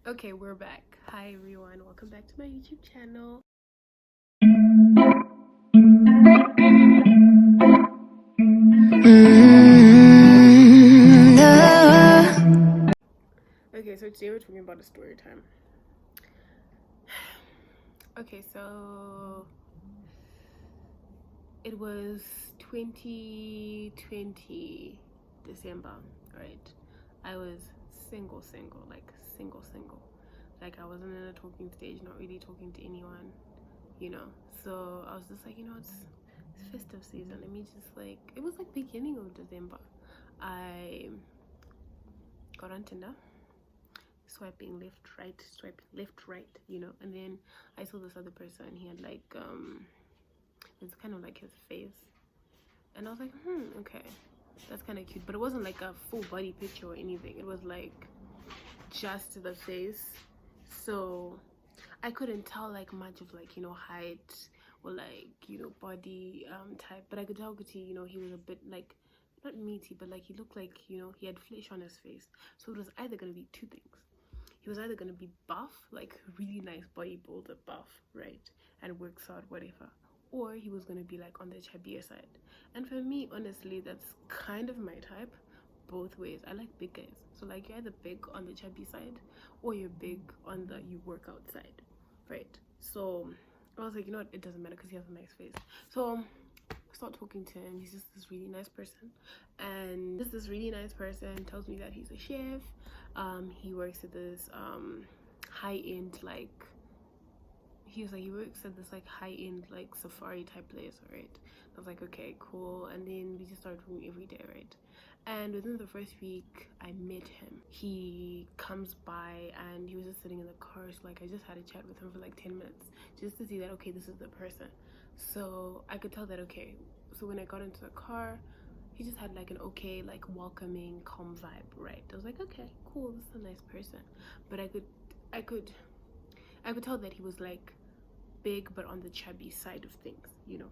Okay, we're back. Hi everyone, welcome back to my YouTube channel. Okay, so today we're talking about a story time. Okay, so it was 2020 December, right? I was single, like single. Like I wasn't in a talking stage, not really talking to anyone, you know. So I was just like, it's festive season. Let me just it was like beginning of December. I got on Tinder, swiping left, right, and then I saw this other person. He had it's kind of like his face, and I was like, okay, that's kind of cute, but it wasn't like a full body picture or anything. It was like just the face, so I couldn't tell like much of height or body type, but I could tell he was a bit like not meaty, but like he looked like he had flesh on his face. So it was either gonna be two things. He was either gonna be buff, like really nice bodybuilder buff, right, and works out whatever, or he was gonna be like on the chubbier side. And for me, honestly, that's kind of my type. Both ways. I like big guys. So like you're either big on the chubby side or you're big on the you work out side, right? So I was like, you know what, it doesn't matter because he has a nice face. So I start talking to him. He's just this really nice person, and this really nice person tells me that he's a chef. He works at this high-end he works at this like high-end like safari type place, right? I was like, okay, cool. And then we just started talking every day, right? And within the first week I met him. He comes by and he was just sitting in the car, so like I just had a chat with him for like 10 minutes just to see that okay, this is the person. So I could tell that okay. So when I got into the car, he just had like an okay, like welcoming, calm vibe, right? I was like, okay, cool, this is a nice person. But I could tell that he was like big but on the chubby side of things, you know.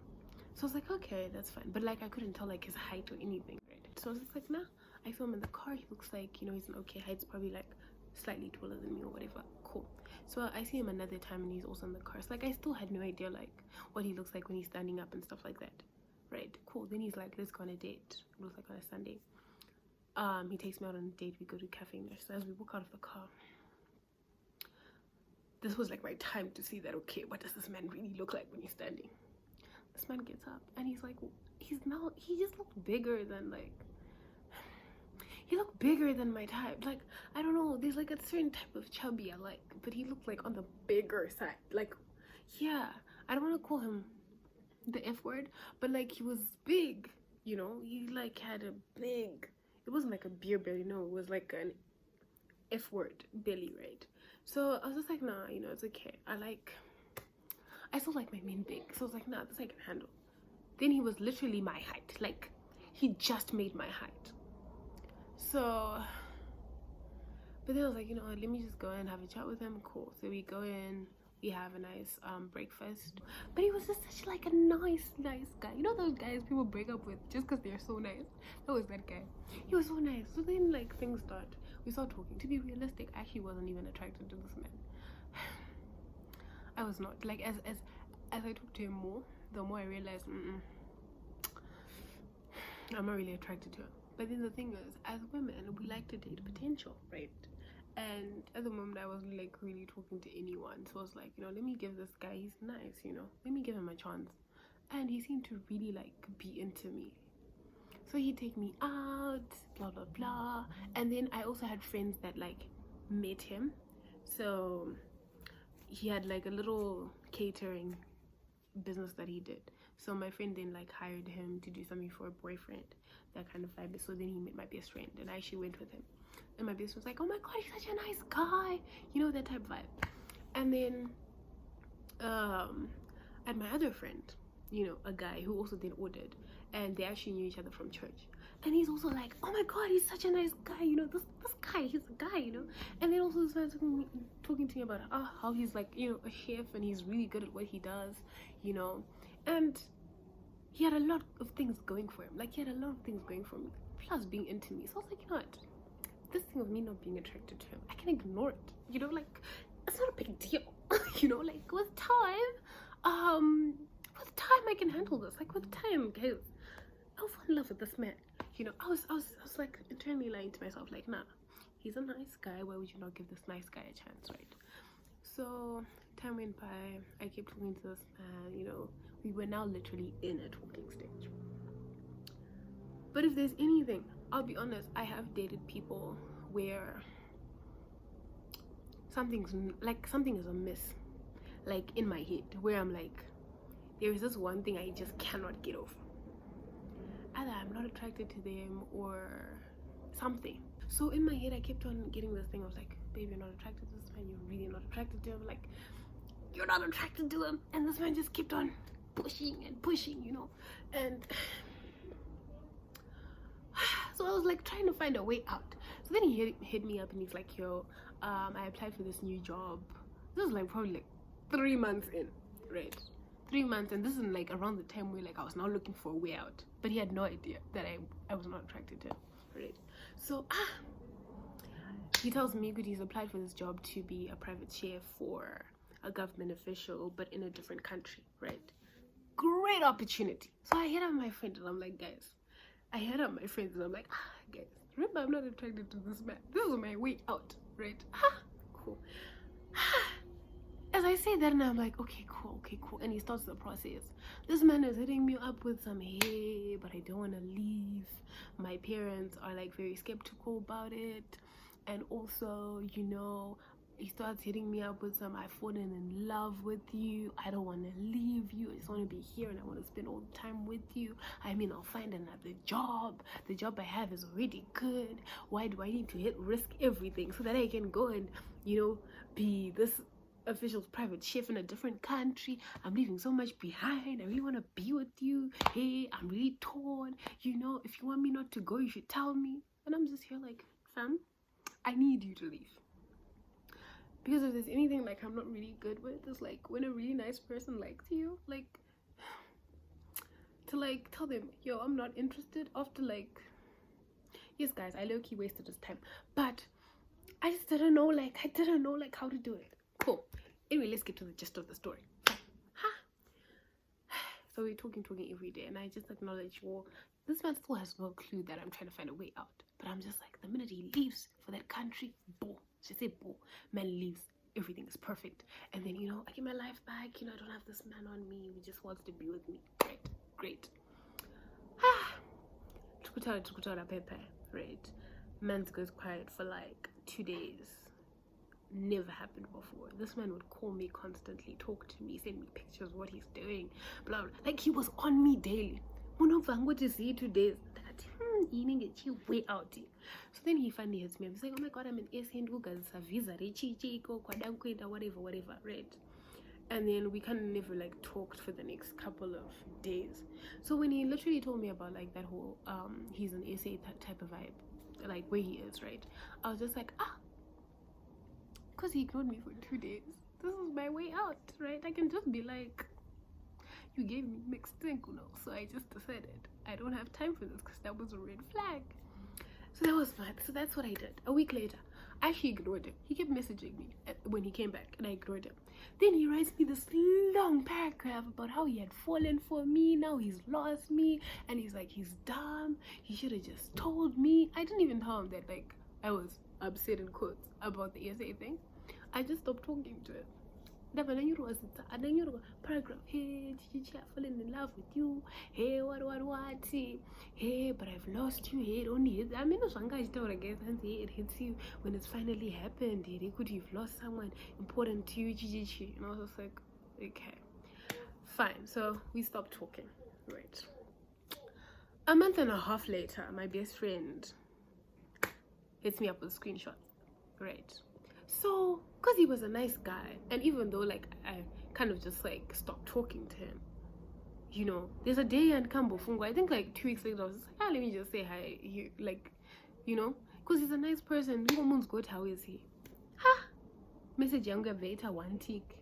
So I was like, okay, that's fine. But like I couldn't tell like his height or anything, right? So I was just like, nah. I saw him in the car. He looks like he's an okay height. He's probably like slightly taller than me or whatever. Cool. So I see him another time and he's also in the car. So like I still had no idea like what he looks like when he's standing up and stuff like that. Right, cool. Then he's like, let's go on a date. It was like on a Sunday. He takes me out on a date. We go to Cafe Nurse. So as we walk out of the car, this was like my time to see that okay, what does this man really look like when he's standing? This man gets up and he's like, he just looked bigger than he looked bigger than my type. Like, I don't know, there's like a certain type of chubby I like, but he looked like on the bigger side. Like, yeah, I don't want to call him the F word, but like he was big, he like had a big, it wasn't like a beer belly, no, it was like an F word belly, right? So I was just like, nah, it's okay. I still like my men big. So I was like, nah, this I can handle. Then he was literally my height. Like, he just made my height. So, but then I was like, you know what, let me just go and have a chat with him. Cool. So we go in, we have a nice breakfast. But he was just such like a nice guy. You know those guys people break up with just because they're so nice? That was that guy. He was so nice. So then like things we start talking. To be realistic, I actually wasn't even attracted to this man. I was not. Like as I talked to him more, the more I realized I'm not really attracted to him. But then the thing is, as women, we like to date potential, right? And at the moment I wasn't like really talking to anyone, so I was like, let me give this guy, he's nice, let me give him a chance. And he seemed to really like be into me, so he'd take me out, blah blah blah. And then I also had friends that like met him, so he had like a little catering business that he did. So my friend then like hired him to do something for a boyfriend, that kind of vibe. So then he met my best friend and I actually went with him, and my best friend was like, oh my god, he's such a nice guy, that type vibe. And then and my other friend, a guy who also then ordered, and they actually knew each other from church, and he's also like, oh my god, he's such a nice guy, this guy, he's a guy, and then also started talking to me about how he's like, a chef and he's really good at what he does, and he had a lot of things going for him, like he had a lot of things going for me, plus being into me. So I was like, you know what, this thing of me not being attracted to him, I can ignore it, you know, like it's not a big deal. You know, like with time I can handle this. Like with time, guys, I'll fall in love with this man. You know, I was like internally lying to myself, like, nah, he's a nice guy, why would you not give this nice guy a chance, right? So time went by, I kept talking to this man, you know, we were now literally in a talking stage. But if there's anything, I'll be honest, I have dated people where something is amiss, like in my head, where I'm like, there is this one thing I just cannot get over. Either I'm not attracted to them or something. So in my head I kept on getting this thing. I was like, babe, you're not attracted to this man, you're really not attracted to him, like you're not attracted to him. And this man just kept on pushing and pushing, you know. And so I was like trying to find a way out. So then he hit me up and he's like, yo, I applied for this new job. This was like probably like 3 months in, right? 3 months, and this is like around the time where like I was now looking for a way out, but he had no idea that I was not attracted to him, right? So he tells me good, he's applied for this job to be a private chef for a government official, but in a different country, right? Great opportunity. So I hit up my friend and I'm like, guys, guys, remember, I'm not attracted to this man. This is my way out, right? Cool. As I say that, and I'm like, okay, cool. And he starts the process. This man is hitting me up with some, hey, but I don't want to leave. My parents are like very skeptical about it. And also, you know, he starts hitting me up with some, I've fallen in love with you. I don't want to leave you. I just want to be here and I want to spend all the time with you. I mean, I'll find another job. The job I have is already good. Why do I need to risk everything so that I can go and, you know, be this official's private chef in a different country? I'm leaving so much behind. I really want to be with you. Hey, I'm really torn. You know, if you want me not to go, you should tell me. And I'm just here like, fam, I need you to leave. Because if there's anything like I'm not really good with, is like when a really nice person likes you, like to like tell them, yo, I'm not interested. After like, yes guys, I low-key wasted this time, but I just didn't know like how to do it. Cool. Anyway, let's get to the gist of the story. So we're talking every day, and I just acknowledge, well, this man still has no clue that I'm trying to find a way out. But I'm just like, the minute he leaves for that country, boom. She said, boom. Man leaves. Everything is perfect. And then, you know, I get my life back. You know, I don't have this man on me. He just wants to be with me. Great. Right. Man goes quiet for like 2 days. Never happened before. This man would call me constantly, talk to me, send me pictures of what he's doing, blah blah. Like he was on me daily. I'm going to see you 2 days. Way out here. So then he finally hits me. He's like, oh my god, I'm an SA guys, a visa, whatever, right? And then we kind of never like talked for the next couple of days. So when he literally told me about like that whole he's an SA type of vibe, like where he is, right? I was just like, because he ignored me for 2 days. This is my way out, right? I can just be like, you gave me mixed signals. So I just decided I don't have time for this because that was a red flag. So that was mad. So that's what I did. A week later, I actually ignored him. He kept messaging me when he came back, and I ignored him. Then he writes me this long paragraph about how he had fallen for me. Now he's lost me, and he's like, he's dumb. He should have just told me. I didn't even tell him that like I was upset in quotes about the SA thing. I just stopped talking to him. Paragraph, hey, I've fallen in love with you. Hey, what? Hey, but I've lost you. Hey, it only hits. I mean, it hits you when it's finally happened. Hey, could you've lost someone important to you. And I was just like, okay, fine. So we stopped talking, right? A month and a half later, my best friend hits me up with screenshots, right? So, because he was a nice guy, and even though like I kind of just like stopped talking to him, you know, there's a day and Kambo Fungo, I think like 2 weeks later I was just like, let me just say hi, like, you know, because he's a nice person. Good, how is he? Message younger Veta 1 tick.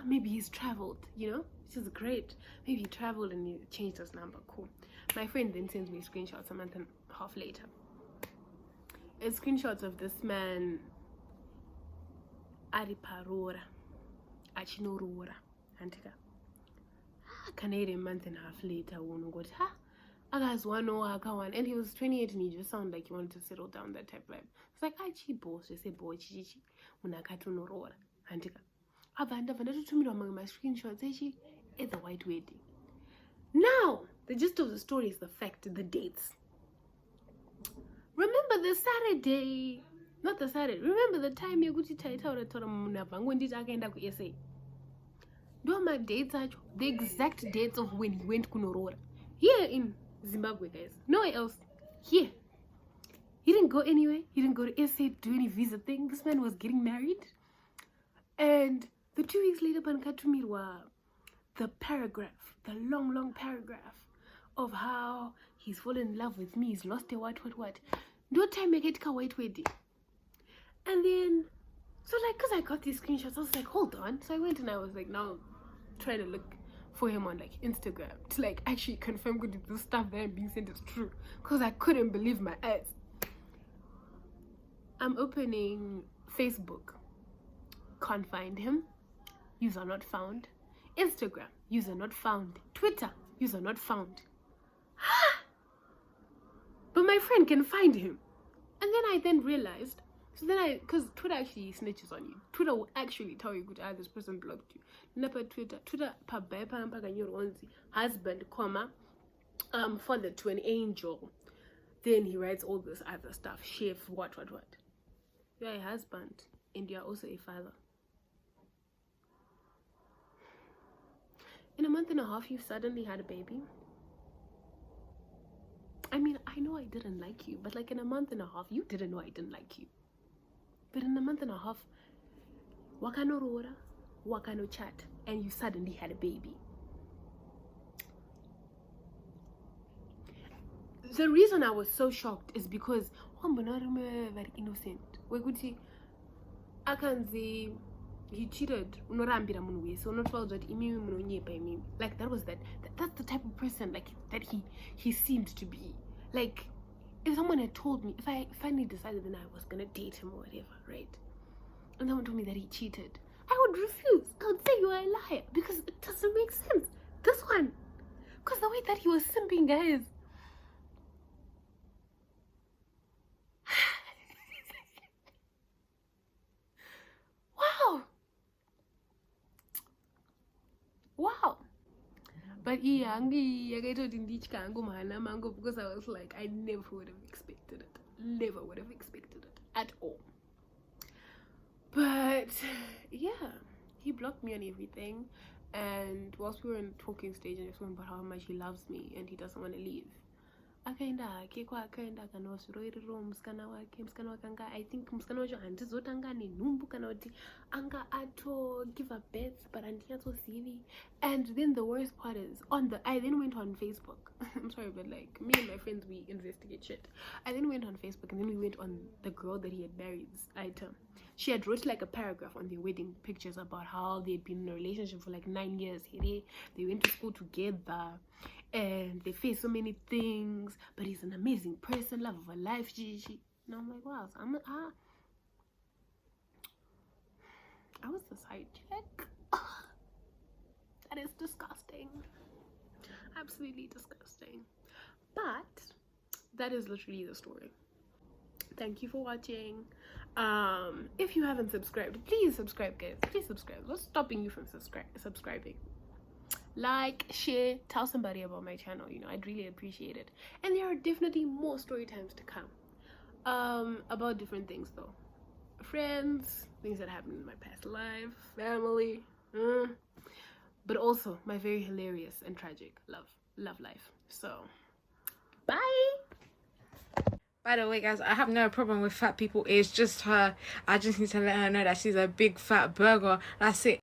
Maybe he's traveled, you know, which is great. Maybe he traveled and he changed his number. Cool. My friend then sends me screenshots a month and a half later. It's screenshots of this man ari parora achinorora handika kana iri a month and a half later unongoti akazwanowo akawana, and he was 28 and he just sounded like he wanted to settle down, that type of vibe. It's like achibo zvesebo chichichi munhu akati unorora handika abva ndatotumirwa mamwe mascreenshots echi it's a white wedding. Now the gist of the story is the fact, the dates. Remember the Saturday, not the Saturday, remember the time yekuti taitaura taura munhu abva ngonditi akaenda kuSA. Ndo madates acho, the exact dates of when he went kunorora here in Zimbabwe, guys, nowhere else. Here he didn't go anywhere, he didn't go to SA to do any visa thing. This man was getting married, and the 2 weeks later pankatumirwa the paragraph, the long paragraph of how he's fallen in love with me, he's lost a what. No time I get a white wedding. And then, so like, because I got these screenshots, I was like, hold on. So I went and I was like, now trying to look for him on like Instagram to like actually confirm that the stuff that I'm being sent is true, because I couldn't believe my eyes. I'm opening Facebook, can't find him, user not found. Instagram, user not found. Twitter, user not found. But my friend can find him. And then I realized, so then because Twitter actually snitches on you. Twitter will actually tell you, this person blocked you. Napa Twitter husband, comma, father to an angel. Then he writes all this other stuff, chef, what. You're a husband and you're also a father. In a month and a half, you suddenly had a baby. I mean, I know I didn't like you, but like in a month and a half, you didn't know I didn't like you. But in a month and a half, wakano rora, wakano chat, and you suddenly had a baby. The reason I was so shocked is because very innocent. Akanzi, he cheated. Like that's the type of person like that he seemed to be. Like if someone had told me, if I finally decided that I was gonna date him or whatever, right? And someone told me that he cheated, I would refuse. I would say you are a liar because it doesn't make sense. This one, because the way that he was simping, guys. Wow. But yeah, because I was like, I never would have expected it. Never would have expected it at all. But yeah, he blocked me on everything. And whilst we were in talking stage, I just went about how much he loves me and he doesn't want to leave. I think musikana wacho handizotanga nenhumbu kana kuti anga ato give a birth but handinyatsosivi. And then the worst part is I then went on Facebook. I'm sorry, but like me and my friends, we investigate shit. I then went on Facebook and then we went on the girl that he had married item. She had wrote like a paragraph on their wedding pictures about how they'd been in a relationship for like 9 years. They went to school together and they faced so many things, but he's an amazing person, love of her life. And I'm like, wow, so I was the side chick. That is disgusting. Absolutely disgusting. But that is literally the story. Thank you for watching. If you haven't subscribed, please subscribe, guys. Please subscribe. What's stopping you from subscribing? Like, share, tell somebody about my channel. I'd really appreciate it. And there are definitely more story times to come, about different things though. Friends, things that happened in my past life, family, but also my very hilarious and tragic love life. So bye. By the way, guys, I have no problem with fat people. It's just her. I just need to let her know that she's a big fat burger. That's it.